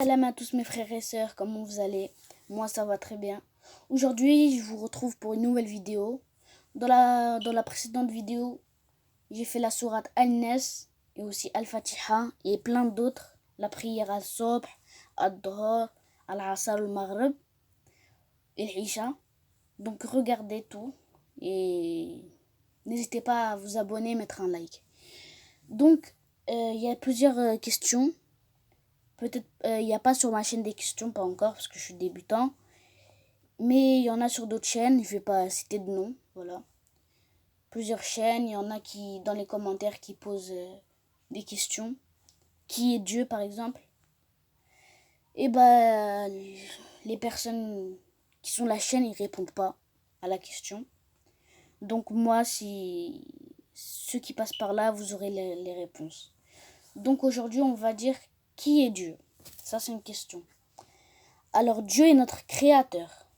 Salam à tous mes frères et sœurs, comment vous allez? Moi ça va très bien. Aujourd'hui je vous retrouve pour une nouvelle vidéo. Dans la précédente vidéo, j'ai fait la sourate Al-Nas et aussi Al-Fatiha et plein d'autres. La prière Al-Sobh, Al-Dhuhr, Al-Asr, Al-Maghrib et l'Isha. Donc regardez tout et n'hésitez pas à vous abonner et mettre un like. Donc il y a plusieurs questions. Peut-être il n'y a pas sur ma chaîne des questions, pas encore, parce que je suis débutant. Mais il y en a sur d'autres chaînes, je ne vais pas citer de nom, voilà. Plusieurs chaînes, il y en a qui, dans les commentaires, qui posent des questions. Qui est Dieu, par exemple? Et les personnes qui sont la chaîne, ils répondent pas à la question. Donc moi, si ceux qui passent par là, vous aurez les réponses. Donc aujourd'hui, on va dire qui est Dieu? Ça, c'est une question. Alors, Dieu est notre créateur.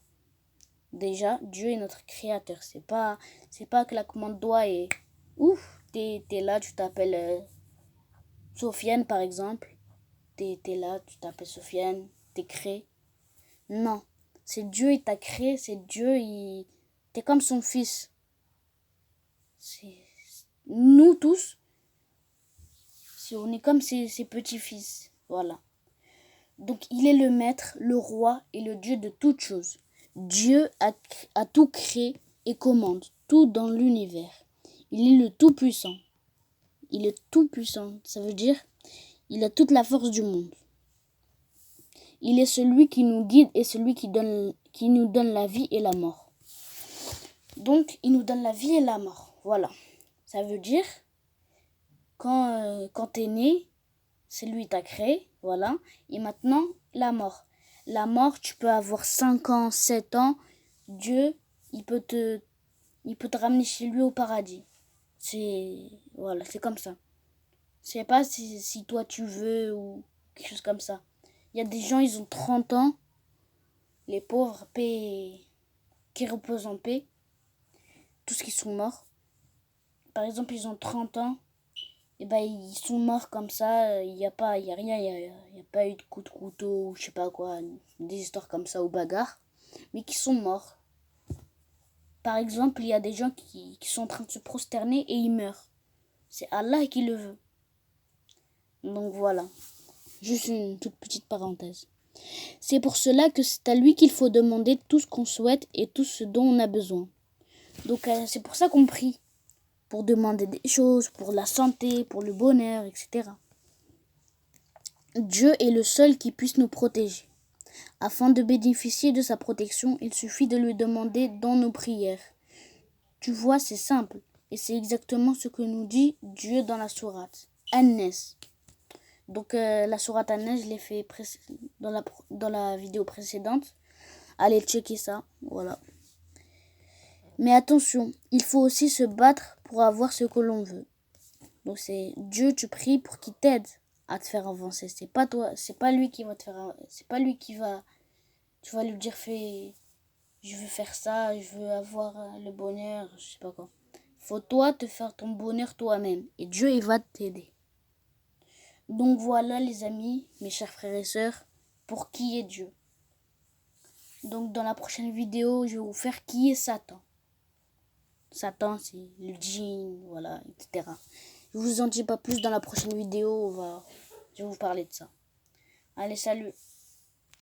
Déjà, Dieu est notre créateur. C'est pas claquement de doigts et ouf, t'es là, tu t'appelles Sofiane par exemple. T'es là, tu t'appelles Sofiane, t'es créé. Non, c'est Dieu, il t'a créé, c'est Dieu, t'es comme son fils. Nous tous, on est comme ses petits-fils. Voilà. Donc il est le maître, le roi et le Dieu de toutes choses. Dieu a tout créé et commande tout dans l'univers. Il est le Tout-Puissant. Il est Tout-Puissant, ça veut dire il a toute la force du monde. Il est celui qui nous guide et celui qui nous donne la vie et la mort. Donc il nous donne la vie et la mort. Voilà. Ça veut dire quand t'es né, c'est lui qui t'a créé, voilà. Et maintenant, la mort. La mort, tu peux avoir 5 ans, 7 ans. Dieu, il peut te ramener chez lui au paradis. Voilà, c'est comme ça. Je sais pas si toi tu veux ou quelque chose comme ça. Il y a des gens, ils ont 30 ans. Les pauvres, paix, qui reposent en paix. Tous qui sont morts. Par exemple, ils ont 30 ans. Et ils sont morts comme ça, il y a rien, il y a pas eu de coup de couteau, je sais pas quoi, des histoires comme ça ou bagarres, mais qui sont morts. Par exemple, il y a des gens qui sont en train de se prosterner et ils meurent. C'est Allah qui le veut. Donc voilà, juste une toute petite parenthèse. C'est pour cela que c'est à lui qu'il faut demander tout ce qu'on souhaite et tout ce dont on a besoin. Donc c'est pour ça qu'on prie. Pour demander des choses, pour la santé, pour le bonheur, etc. Dieu est le seul qui puisse nous protéger. Afin de bénéficier de sa protection, il suffit de lui demander dans nos prières. Tu vois, c'est simple. Et c'est exactement ce que nous dit Dieu dans la sourate An-Nas. Donc la sourate An-Nas, je l'ai fait dans la vidéo précédente. Allez checker ça, voilà. Mais attention, il faut aussi se battre pour avoir ce que l'on veut. Donc c'est Dieu, tu pries pour qu'il t'aide à te faire avancer. C'est pas toi, c'est pas lui qui va te faire, c'est pas lui qui va, tu vas lui dire je veux faire ça, je veux avoir le bonheur, je sais pas quoi. Faut toi te faire ton bonheur toi-même et Dieu il va t'aider. Donc voilà les amis, mes chers frères et sœurs, pour qui est Dieu. Donc dans la prochaine vidéo, je vais vous faire qui est Satan. Satan c'est le djinn, voilà, etc. Je vous en dis pas plus dans la prochaine vidéo, je vais vous parler de ça. Allez, salut!